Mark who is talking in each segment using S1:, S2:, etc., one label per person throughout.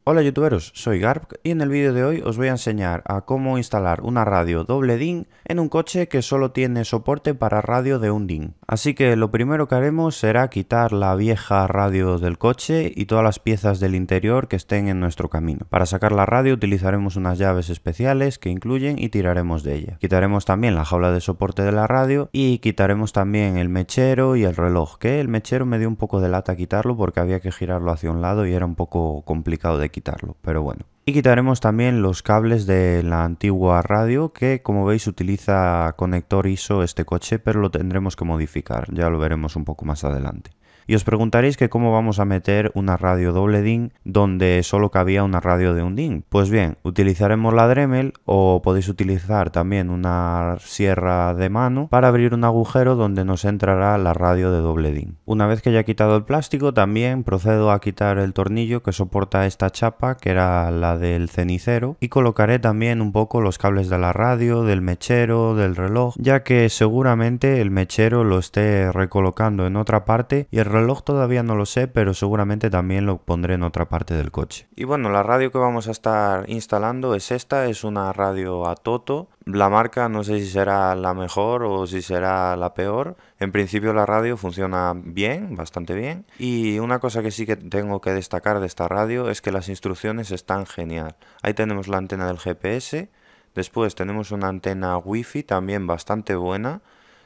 S1: Hola youtuberos, soy Garb y en el vídeo de hoy os voy a enseñar a cómo instalar una radio doble DIN en un coche que solo tiene soporte para radio de un DIN. Así que lo primero que haremos será quitar la vieja radio del coche y todas las piezas del interior que estén en nuestro camino. Para sacar la radio utilizaremos unas llaves especiales que incluyen y tiraremos de ella. Quitaremos también la jaula de soporte de la radio y quitaremos también el mechero y el reloj, que el mechero me dio un poco de lata quitarlo porque había que girarlo hacia un lado y era un poco complicado de quitarlo, pero bueno. Y quitaremos también los cables de la antigua radio que, como veis, utiliza conector ISO este coche, pero lo tendremos que modificar, ya lo veremos un poco más adelante. Y os preguntaréis que cómo vamos a meter una radio doble DIN donde solo cabía una radio de un DIN. Pues bien, utilizaremos la Dremel o podéis utilizar también una sierra de mano para abrir un agujero donde nos entrará la radio de doble DIN. Una vez que haya quitado el plástico, también procedo a quitar el tornillo que soporta esta chapa, que era la del cenicero, y colocaré también un poco los cables de la radio, del mechero, del reloj, ya que seguramente el mechero lo esté recolocando en otra parte y el reloj todavía no lo sé, pero seguramente también lo pondré en otra parte del coche. Y bueno, la radio que vamos a estar instalando es esta, es una radio Atoto. La marca no sé si será la mejor o si será la peor. En principio la radio funciona bien, bastante bien. Y una cosa que sí que tengo que destacar de esta radio es que las instrucciones están genial. Ahí tenemos la antena del GPS, después tenemos una antena Wi-Fi también bastante buena,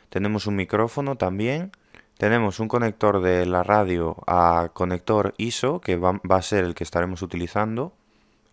S1: tenemos un micrófono también. Tenemos un conector de la radio a conector ISO, que va a ser el que estaremos utilizando,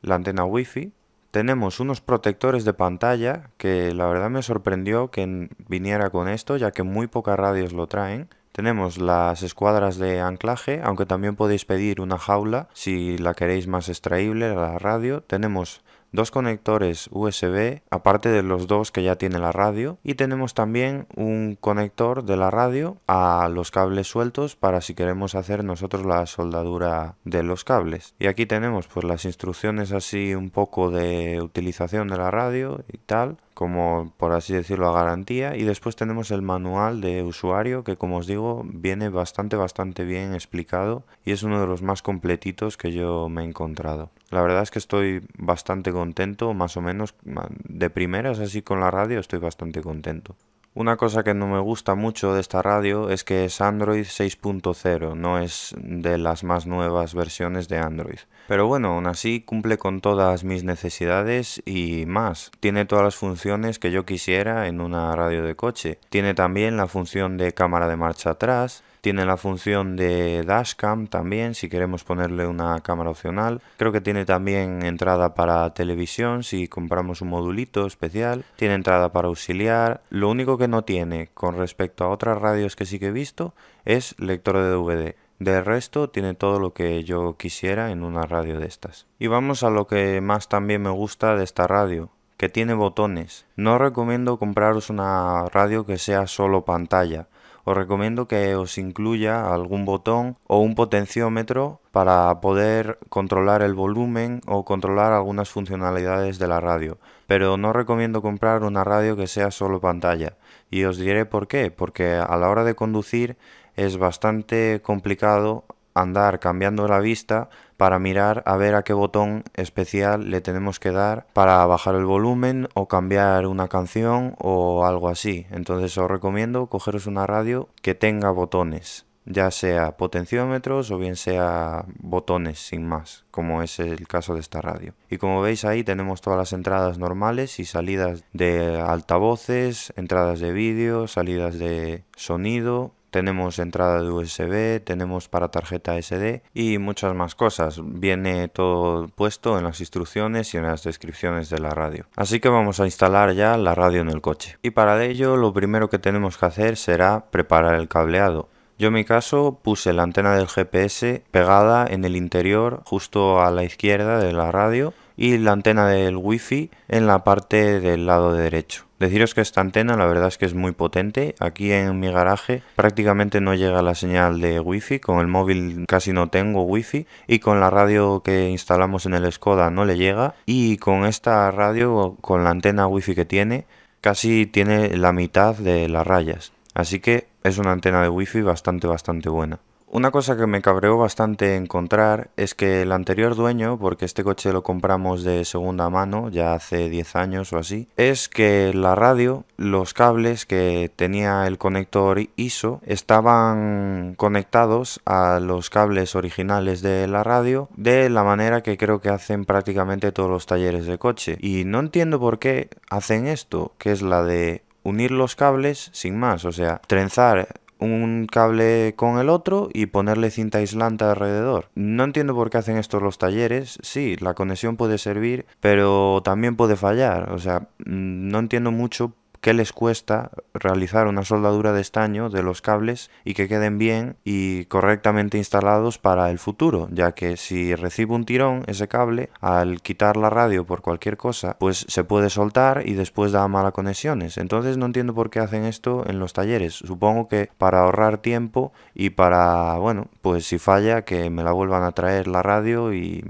S1: la antena Wi-Fi. Tenemos unos protectores de pantalla, que la verdad me sorprendió que viniera con esto, ya que muy pocas radios lo traen. Tenemos las escuadras de anclaje, aunque también podéis pedir una jaula si la queréis más extraíble, la radio. Tenemos dos conectores USB, aparte de los dos que ya tiene la radio, y tenemos también un conector de la radio a los cables sueltos para si queremos hacer nosotros la soldadura de los cables. Y aquí tenemos pues las instrucciones así un poco de utilización de la radio y tal, como por así decirlo a garantía, y después tenemos el manual de usuario que, como os digo, viene bastante bien explicado y es uno de los más completitos que yo me he encontrado. La verdad es que estoy bastante contento, más o menos de primeras así con la radio estoy bastante contento. Una cosa que no me gusta mucho de esta radio es que es Android 6.0, no es de las más nuevas versiones de Android. Pero bueno, aún así cumple con todas mis necesidades y más. Tiene todas las funciones que yo quisiera en una radio de coche. Tiene también la función de cámara de marcha atrás. Tiene la función de dashcam también, si queremos ponerle una cámara opcional. Creo que tiene también entrada para televisión, si compramos un modulito especial. Tiene entrada para auxiliar. Lo único que no tiene, con respecto a otras radios que sí que he visto, es lector de DVD. De resto, tiene todo lo que yo quisiera en una radio de estas. Y vamos a lo que más también me gusta de esta radio, que tiene botones. No recomiendo compraros una radio que sea solo pantalla. Os recomiendo que os incluya algún botón o un potenciómetro para poder controlar el volumen o controlar algunas funcionalidades de la radio. Pero no recomiendo comprar una radio que sea solo pantalla. Y os diré por qué. Porque a la hora de conducir es bastante complicado andar cambiando la vista para mirar a ver a qué botón especial le tenemos que dar para bajar el volumen o cambiar una canción o algo así. Entonces os recomiendo cogeros una radio que tenga botones, ya sea potenciómetros o bien sea botones sin más, como es el caso de esta radio. Y como veis ahí tenemos todas las entradas normales y salidas de altavoces, entradas de vídeo, salidas de sonido. Tenemos entrada de USB, tenemos para tarjeta SD y muchas más cosas. Viene todo puesto en las instrucciones y en las descripciones de la radio. Así que vamos a instalar ya la radio en el coche. Y para ello lo primero que tenemos que hacer será preparar el cableado. Yo en mi caso puse la antena del GPS pegada en el interior justo a la izquierda de la radio y la antena del Wi-Fi en la parte del lado derecho. Deciros que esta antena la verdad es que es muy potente. Aquí en mi garaje prácticamente no llega la señal de Wi-Fi, con el móvil casi no tengo Wi-Fi y con la radio que instalamos en el Skoda no le llega, y con esta radio, con la antena Wi-Fi que tiene, casi tiene la mitad de las rayas. Así que es una antena de Wi-Fi bastante buena. Una cosa que me cabreó bastante encontrar es que el anterior dueño, porque este coche lo compramos de segunda mano, ya hace 10 años o así, es que la radio, los cables que tenía el conector ISO estaban conectados a los cables originales de la radio de la manera que creo que hacen prácticamente todos los talleres de coche. Y no entiendo por qué hacen esto, que es la de unir los cables sin más, o sea, trenzar un cable con el otro y ponerle cinta aislante alrededor. No entiendo por qué hacen esto los talleres. Sí, la conexión puede servir, pero también puede fallar. O sea, no entiendo mucho qué les cuesta realizar una soldadura de estaño de los cables y que queden bien y correctamente instalados para el futuro, ya que si recibe un tirón ese cable, al quitar la radio por cualquier cosa, pues se puede soltar y después da malas conexiones. Entonces no entiendo por qué hacen esto en los talleres. Supongo que para ahorrar tiempo y para, bueno, pues si falla que me la vuelvan a traer la radio y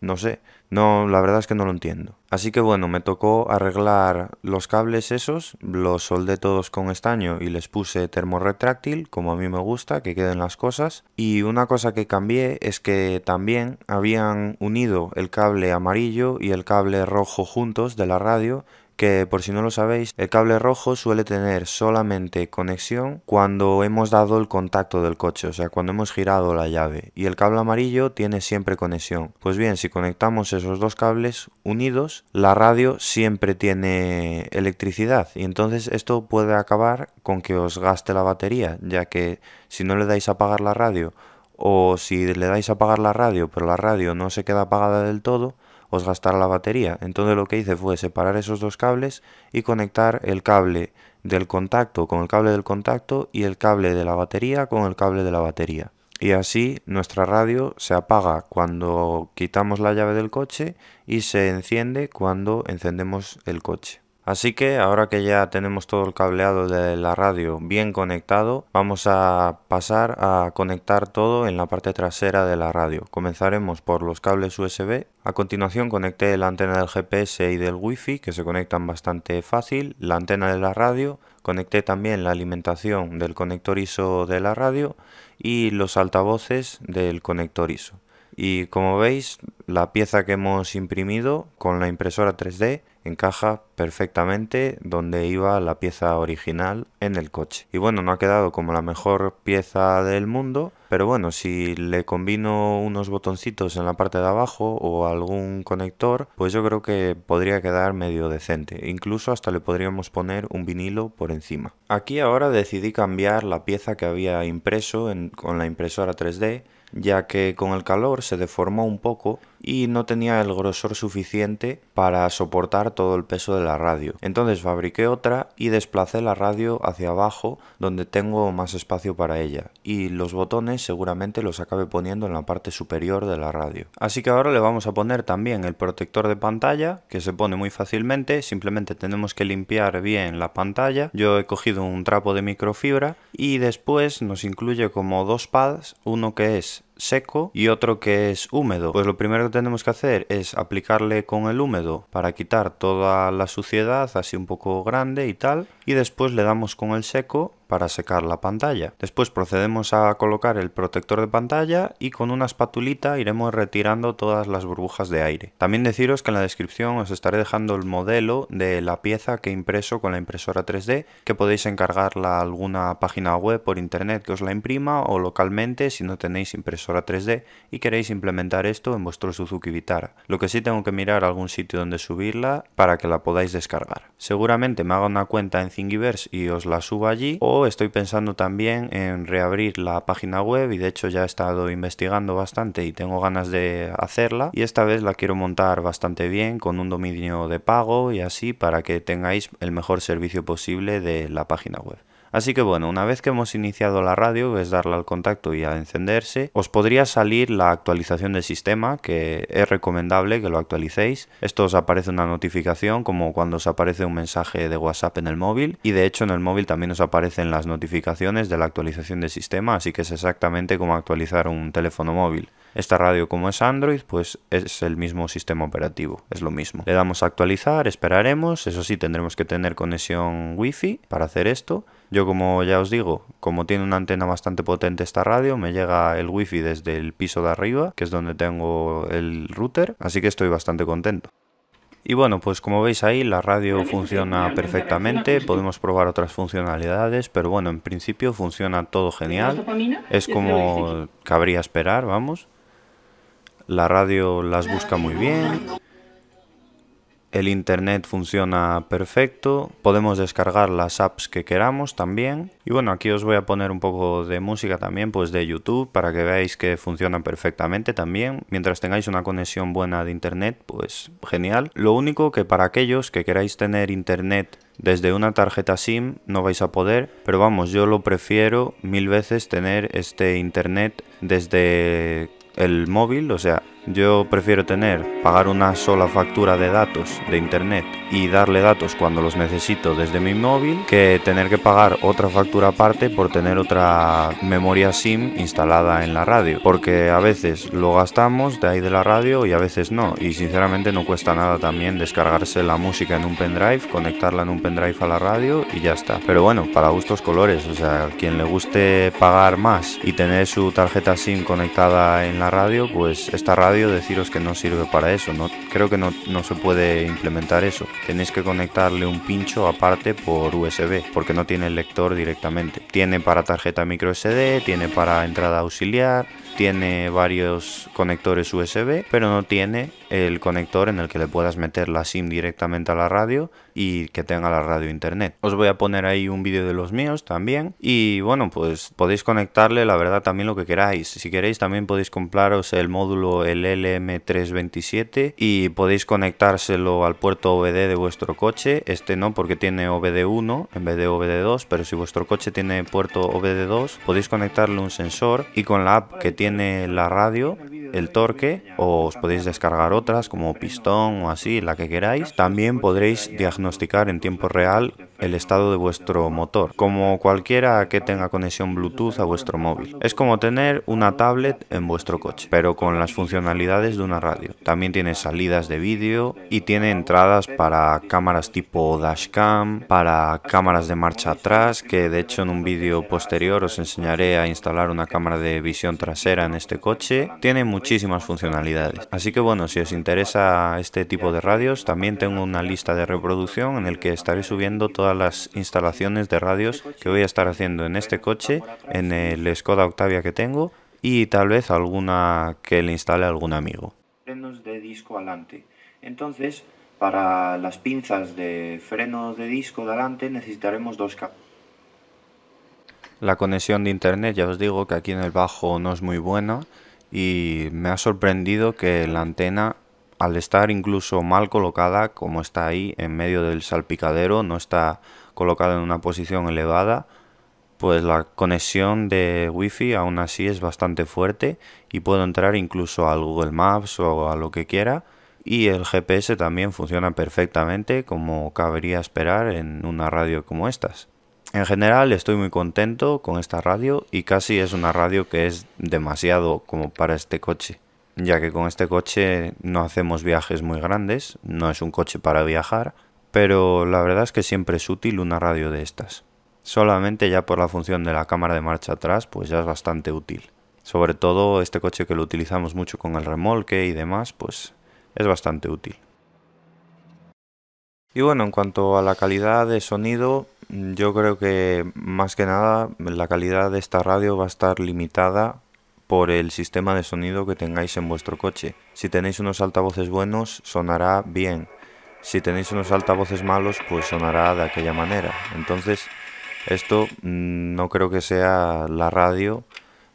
S1: no sé. No, la verdad es que no lo entiendo. Así que bueno, me tocó arreglar los cables esos, los soldé todos con estaño y les puse termorretráctil, como a mí me gusta, que queden las cosas. Y una cosa que cambié es que también habían unido el cable amarillo y el cable rojo juntos de la radio, que por si no lo sabéis, el cable rojo suele tener solamente conexión cuando hemos dado el contacto del coche, o sea, cuando hemos girado la llave, y el cable amarillo tiene siempre conexión. Pues bien, si conectamos esos dos cables unidos, la radio siempre tiene electricidad, y entonces esto puede acabar con que os gaste la batería, ya que si no le dais a apagar la radio, o si le dais a apagar la radio, pero la radio no se queda apagada del todo, os gastará la batería. Entonces lo que hice fue separar esos dos cables y conectar el cable del contacto con el cable del contacto y el cable de la batería con el cable de la batería. Y así nuestra radio se apaga cuando quitamos la llave del coche y se enciende cuando encendemos el coche. Así que ahora que ya tenemos todo el cableado de la radio bien conectado, vamos a pasar a conectar todo en la parte trasera de la radio. Comenzaremos por los cables USB. A continuación conecté la antena del GPS y del Wi-Fi, que se conectan bastante fácil, la antena de la radio, conecté también la alimentación del conector ISO de la radio y los altavoces del conector ISO. Y como veis, la pieza que hemos imprimido con la impresora 3D encaja perfectamente donde iba la pieza original en el coche. Y bueno, no ha quedado como la mejor pieza del mundo, pero bueno, si le combino unos botoncitos en la parte de abajo o algún conector, pues yo creo que podría quedar medio decente. Incluso hasta le podríamos poner un vinilo por encima. Aquí ahora decidí cambiar la pieza que había impreso con la impresora 3D, ya que con el calor se deformó un poco y no tenía el grosor suficiente para soportar todo el peso de la radio. Entonces fabriqué otra y desplacé la radio hacia abajo donde tengo más espacio para ella, y los botones seguramente los acabe poniendo en la parte superior de la radio. Así que ahora le vamos a poner también el protector de pantalla, que se pone muy fácilmente, simplemente tenemos que limpiar bien la pantalla. Yo he cogido un trapo de microfibra y después nos incluye como dos pads, uno que es seco y otro que es húmedo. Pues lo primero que tenemos que hacer es aplicarle con el húmedo para quitar toda la suciedad así un poco grande y tal, y después le damos con el seco para secar la pantalla. Después procedemos a colocar el protector de pantalla y con una espatulita iremos retirando todas las burbujas de aire. También deciros que en la descripción os estaré dejando el modelo de la pieza que he impreso con la impresora 3D, que podéis encargarla a alguna página web por internet que os la imprima, o localmente si no tenéis impresora 3D y queréis implementar esto en vuestro Suzuki Vitara. Lo que sí, tengo que mirar algún sitio donde subirla para que la podáis descargar. Seguramente me haga una cuenta en Thingiverse y os la suba allí, o estoy pensando también en reabrir la página web, y de hecho ya he estado investigando bastante y tengo ganas de hacerla, y esta vez la quiero montar bastante bien con un dominio de pago y así, para que tengáis el mejor servicio posible de la página web. Así que bueno, una vez que hemos iniciado la radio, que es darle al contacto y a encenderse, os podría salir la actualización del sistema, que es recomendable que lo actualicéis. Esto os aparece una notificación como cuando os aparece un mensaje de WhatsApp en el móvil, y de hecho en el móvil también os aparecen las notificaciones de la actualización del sistema, así que es exactamente como actualizar un teléfono móvil. Esta radio, como es Android, pues es el mismo sistema operativo, es lo mismo. Le damos a actualizar, esperaremos, eso sí, tendremos que tener conexión Wi-Fi para hacer esto. Yo, como ya os digo, como tiene una antena bastante potente esta radio, me llega el Wi-Fi desde el piso de arriba, que es donde tengo el router, así que estoy bastante contento. Y bueno, pues como veis ahí, la radio funciona perfectamente, podemos probar otras funcionalidades, pero bueno, en principio funciona todo genial, es como cabría esperar, vamos. La radio las busca muy bien, el internet funciona perfecto, podemos descargar las apps que queramos también. Y bueno, aquí os voy a poner un poco de música también, pues de YouTube, para que veáis que funciona perfectamente también. Mientras tengáis una conexión buena de internet, pues genial. Lo único que para aquellos que queráis tener internet desde una tarjeta SIM no vais a poder, pero vamos, yo lo prefiero 1000 veces tener este internet desde el móvil, o sea, yo prefiero pagar una sola factura de datos de internet y darle datos cuando los necesito desde mi móvil, que tener que pagar otra factura aparte por tener otra memoria SIM instalada en la radio, porque a veces lo gastamos de ahí de la radio y a veces no, y sinceramente no cuesta nada también descargarse la música en un pendrive, conectarla en un pendrive a la radio y ya está. Pero bueno, para gustos colores, o sea, quien le guste pagar más y tener su tarjeta SIM conectada en la radio, pues esta radio deciros que no sirve para eso, no, creo que no se puede implementar eso, tenéis que conectarle un pincho aparte por USB, porque no tiene el lector directamente. Tiene para tarjeta micro SD, tiene para entrada auxiliar, tiene varios conectores USB, pero no tiene el conector en el que le puedas meter la SIM directamente a la radio y que tenga la radio internet. Os voy a poner ahí un vídeo de los míos también y bueno, pues podéis conectarle la verdad también lo que queráis. Si queréis también podéis compraros el módulo, el LM327, y podéis conectárselo al puerto OBD de vuestro coche. Este no, porque tiene OBD1 en vez de OBD2, pero si vuestro coche tiene puerto OBD2 podéis conectarle un sensor y con la app que tiene la radio, el torque, o os podéis descargar otras como Pistón o así, la que queráis. También podréis diagnosticar en tiempo real el estado de vuestro motor, como cualquiera que tenga conexión Bluetooth a vuestro móvil. Es como tener una tablet en vuestro coche, pero con las funcionalidades de una radio. También tiene salidas de vídeo y tiene entradas para cámaras tipo dashcam, para cámaras de marcha atrás, que de hecho en un vídeo posterior os enseñaré a instalar una cámara de visión trasera en este coche. Tiene muchísimas funcionalidades, así que bueno, si os interesa este tipo de radios, también tengo una lista de reproducción en el que estaré subiendo todas las instalaciones de radios que voy a estar haciendo en este coche, en el Skoda Octavia que tengo, y tal vez alguna que le instale a algún amigo. Frenos de disco adelante. Entonces, para las pinzas de freno de disco de adelante necesitaremos dos cables. La conexión de internet, ya os digo que aquí en el bajo no es muy buena y me ha sorprendido que la antena, al estar incluso mal colocada, como está ahí en medio del salpicadero, no está colocada en una posición elevada, pues la conexión de Wi-Fi aún así es bastante fuerte y puedo entrar incluso al Google Maps o a lo que quiera, y el GPS también funciona perfectamente como cabría esperar en una radio como estas. En general estoy muy contento con esta radio y casi es una radio que es demasiado como para este coche, ya que con este coche no hacemos viajes muy grandes, no es un coche para viajar, pero la verdad es que siempre es útil una radio de estas. Solamente ya por la función de la cámara de marcha atrás, pues ya es bastante útil. Sobre todo este coche que lo utilizamos mucho con el remolque y demás, pues es bastante útil. Y bueno, en cuanto a la calidad de sonido, yo creo que más que nada la calidad de esta radio va a estar limitada por el sistema de sonido que tengáis en vuestro coche. Si tenéis unos altavoces buenos, sonará bien. Si tenéis unos altavoces malos, pues sonará de aquella manera. Entonces, esto no creo que sea la radio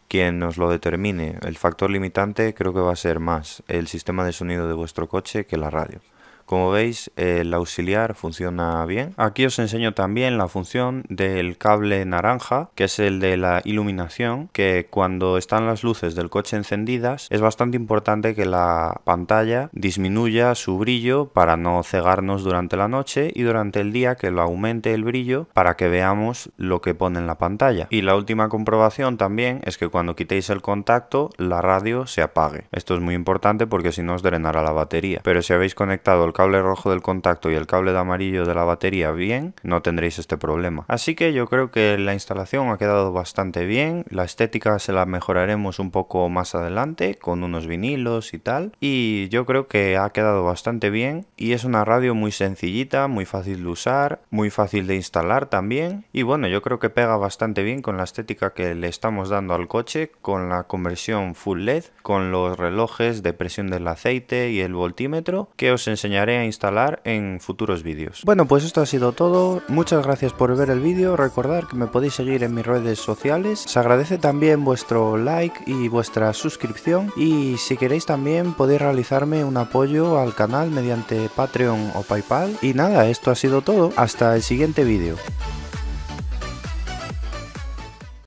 S1: quien nos lo determine. El factor limitante creo que va a ser más el sistema de sonido de vuestro coche que la radio. Como veis, el auxiliar funciona bien. Aquí os enseño también la función del cable naranja, que es el de la iluminación, que cuando están las luces del coche encendidas es bastante importante que la pantalla disminuya su brillo para no cegarnos durante la noche, y durante el día que lo aumente el brillo para que veamos lo que pone en la pantalla. Y la última comprobación también es que cuando quitéis el contacto la radio se apague. Esto es muy importante porque si no os drenará la batería, pero si habéis conectado el cable rojo del contacto y el cable de amarillo de la batería bien, no tendréis este problema. Así que yo creo que la instalación ha quedado bastante bien. La estética se la mejoraremos un poco más adelante con unos vinilos y tal, y yo creo que ha quedado bastante bien y es una radio muy sencillita, muy fácil de usar, muy fácil de instalar también, y bueno, yo creo que pega bastante bien con la estética que le estamos dando al coche, con la conversión Full LED, con los relojes de presión del aceite y el voltímetro que os enseñaré a instalar en futuros vídeos. Bueno, pues esto ha sido todo. Muchas gracias por ver el vídeo. Recordad que me podéis seguir en mis redes sociales. Se agradece también vuestro like y vuestra suscripción, y si queréis también podéis realizarme un apoyo al canal mediante Patreon o PayPal. Y nada, esto ha sido todo. Hasta el siguiente vídeo.